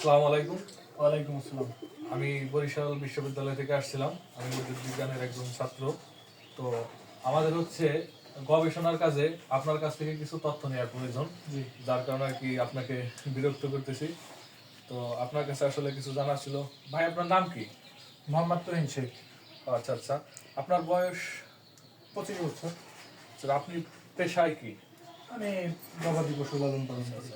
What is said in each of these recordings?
আসসালামু আলাইকুম। ওয়ালাইকুম আসসালাম। আমি বরিশাল বিশ্ববিদ্যালয় থেকে আসছিলাম। আমি উদ্ভিদ বিজ্ঞানের একজন ছাত্র। তো আমাদের হচ্ছে গবেষণার কাজে আপনার কাছ থেকে কিছু তথ্য নেওয়ার প্রয়োজন, জি। যার কারণে আর কি আপনাকে বিরক্ত করতেছি। তো আপনার কাছে আসলে কিছু জানার ছিল। ভাই, আপনার নাম কি? মোহাম্মদ তুহিন শেখ। আচ্ছা আচ্ছা। আপনার বয়স? 25 বছর। আচ্ছা, আপনি পেশায় কি? আমি গবাদি পশু লালন পালন করি।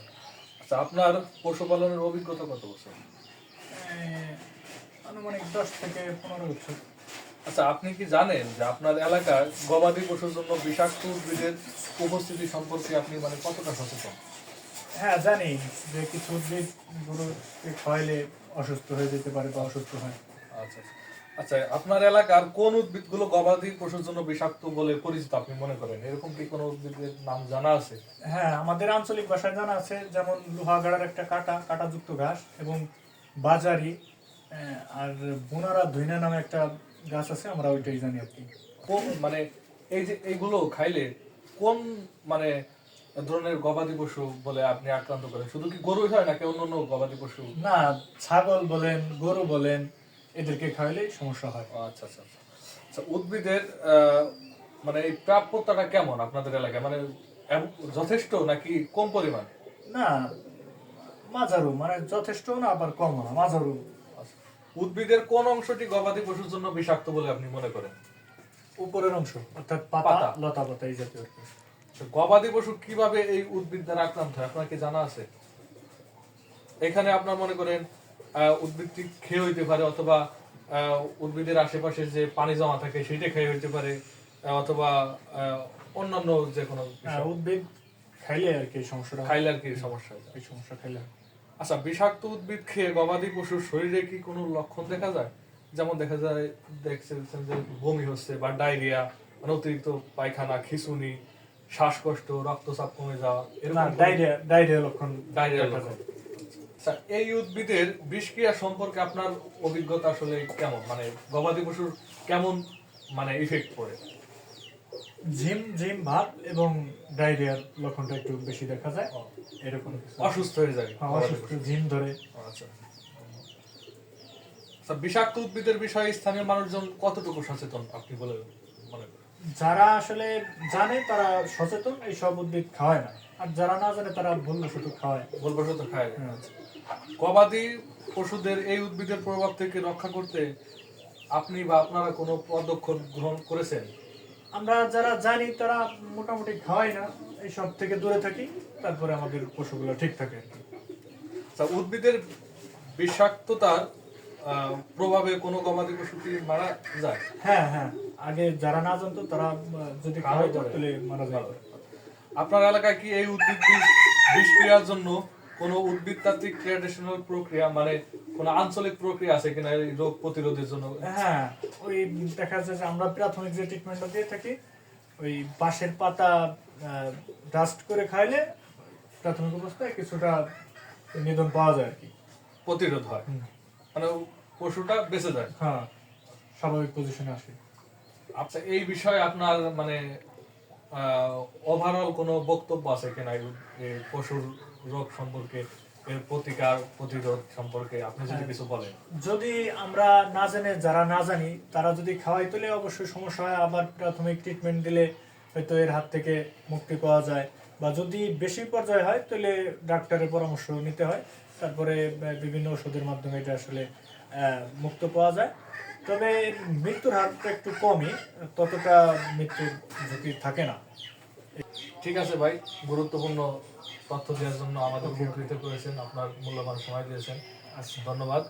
আচ্ছা, আপনার পশুপালনের অভিজ্ঞতা কত বছর? আনুমানিক 10 থেকে 15 বছর। আচ্ছা, আপনি কি জানেন যে আপনার এলাকায় গবাদি পশুর জন্য বিষাক্ত উদ্ভিদের উপস্থিতি সম্পর্কে আপনি কতটা সচেতন? হ্যাঁ, জানি যে কিছু উদ্ভিদ গরুকে খাওয়াইলে অসুস্থ হয়ে যেতে পারে বা অসুস্থ হয়। আচ্ছা আচ্ছা। আচ্ছা, আপনার এলাকার কোন উদ্ভিদগুলো গবাদি পশুর জন্য বিষাক্ত বলে পরিচিত আপনি মনে করেন? এরকম কি কোনো উদ্ভিদের নাম জানা আছে? হ্যাঁ, আমাদের আঞ্চলিক ভাষায় জানা আছে, যেমন লোহাগাড়ার একটা কাঁটাযুক্ত ঘাস এবং বাজারি, আর বোনারা ধইনা নামে একটা গাছ আছে, আমরা ওইটাই জানি আর কি। কোন এই যে এইগুলো খাইলে কোন মানে ধরনের গবাদি পশু বলে আপনি আক্রান্ত করেন? শুধু কি গরুই হয় নাকি অন্য গবাদি পশু? না, ছাগল বলেন, গরু বলেন, এদেরকে খাওয়াইলে সমস্যা হয়। আচ্ছা আচ্ছা আচ্ছা। আচ্ছা, উদ্ভিদের এই প্রাপ্যতাটা কেমন আপনাদের এলাকায়? যথেষ্ট নাকি কম পরিমাণ? না, মাঝারু, মানে যথেষ্ট না আবার কম না, মাঝারু। আচ্ছা। উদ্ভিদের কোন অংশটি গবাদি পশুর জন্য বিষাক্ত বলে আপনি মনে করেন? উপরের অংশ, অর্থাৎ পাতা। পাতা, লতা পাতা এই জাতীয় আর কি। আচ্ছা, গবাদি পশু কিভাবে এই উদ্ভিদ দ্বারা আক্রান্ত হয় আপনার কি জানা আছে? এখানে আপনার মনে করেন উদ্ভিদটি খেয়ে হইতে পারে, অথবা উদ্ভিদের আশেপাশে যে পানি জমা থাকে সেটা খেয়ে হইতে পারে, অথবা অন্যান্য যে কোনো উদ্ভিদ খাইলে আর কি সমস্যাটা হয়। খাইলে আর কি সমস্যা হয়। এই সমস্যা খাইলে হয়। আচ্ছা, বিষাক্ত উদ্ভিদ খেয়ে গবাদি পশুর শরীরে কি কোনো লক্ষণ দেখা যায়? যেমন দেখা যায়, দেখছেন যে বমি হচ্ছে বা ডায়রিয়া, অতিরিক্ত পায়খানা, খিঁচুনি, শ্বাসকষ্ট, রক্তচাপ কমে যাওয়া, না, এরকম ডায়রিয়া লক্ষণ ডায়রিয়া দেখা লক্ষণ। যায়। আচ্ছা, এই উদ্ভিদের বিষক্রিয়া সম্পর্কে আপনার অভিজ্ঞতা আসলে কেমন? গবাদি পশুর কেমন ইফেক্ট পড়ে? ঝিম ঝিম ভাব এবং ডায়রিয়ার লক্ষণটা একটু বেশি দেখা যায়, এরকম কিছু। অসুস্থ হয়ে যায় গবাদি অসুস্থ, পশু। ঝিম ধরে। আচ্ছা আচ্ছা, বিষাক্ত উদ্ভিদের বিষয়ে স্থানীয় মানুষজন কতটুকু সচেতন আপনি বলে মনে করেন? যারা আসলে জানে তারা সচেতন, এই সব উদ্ভিদ খাওয়ায় না। আর যারা না জানে তারা ভুলবশত খাওয়ায়। ভুলবশত খায়। হ্যাঁ। গবাদি পশুদের এই উদ্ভিদের প্রভাব থেকে রক্ষা করতে আপনি বা আপনারা কোনো পদক্ষেপ গ্রহণ করেছেন? আমরা যারা জানি তারা মোটামুটি খাওয়াই না, এইসব থেকে দূরে থাকি, তারপরে আমাদের পশুগুলো ঠিক থাকে আর কি। আচ্ছা, উদ্ভিদের বিষাক্ততার প্রভাবে কোনো গবাদি পশু কি মারা যায়? হ্যাঁ হ্যাঁ, আগে যারা না জানতো তারা যদি খাওয়াইতো তাহলে মারা যায়। আপনার এলাকায় কি এই উদ্ভিদ বিষক্রিয়ার জন্য কোনো উদ্ভিদতাত্ত্বিক ট্র্যাডিশনাল প্রক্রিয়া, কোনো আঞ্চলিক প্রক্রিয়া আছে কিনা এই রোগ প্রতিরোধের জন্য? হ্যাঁ, ওই দেখা যাচ্ছে যে আমরা প্রাথমিক যে ট্রিটমেন্টটা দিয়ে থাকি, ওই বাঁশের পাতা ডাস্ট করে খাইলে প্রাথমিক অবস্থায় কিছুটা নিধন পাওয়া যায় আর কি। প্রতিরোধ হয়, পশুটা বেঁচে যায়। হ্যাঁ, স্বাভাবিক পজিশনে আসে। আচ্ছা, এই বিষয়ে আপনার ওভারঅল কোনো বক্তব্য আছে কিনা এই পশুর রোগ সম্পর্কে, এর প্রতিকার প্রতিরোধ সম্পর্কে আপনি যদি কিছু বলেন? যদি আমরা না জেনে, যারা না জানি তারা যদি খাওয়াই তোলে অবশ্যই সমস্যা হয়, আবার প্রাথমিক ট্রিটমেন্ট দিলে হয়তো এর হাত থেকে মুক্তি পাওয়া যায়। বা যদি বেশি পর্যায়ে হয় তাহলে ডাক্তারের পরামর্শ নিতে হয়, তারপরে বিভিন্ন ওষুধের মাধ্যমে এটা আসলে মুক্ত পাওয়া যায়। তবে মৃত্যুর হারটা একটু কমই, ততটা মৃত্যুর ঝুঁকি থাকে না। ঠিক আছে ভাই, গুরুত্বপূর্ণ তথ্য দেওয়ার জন্য আমাদের উপকৃত করেছেন, আপনার মূল্যবান সময় দিয়েছেন। আচ্ছা, ধন্যবাদ।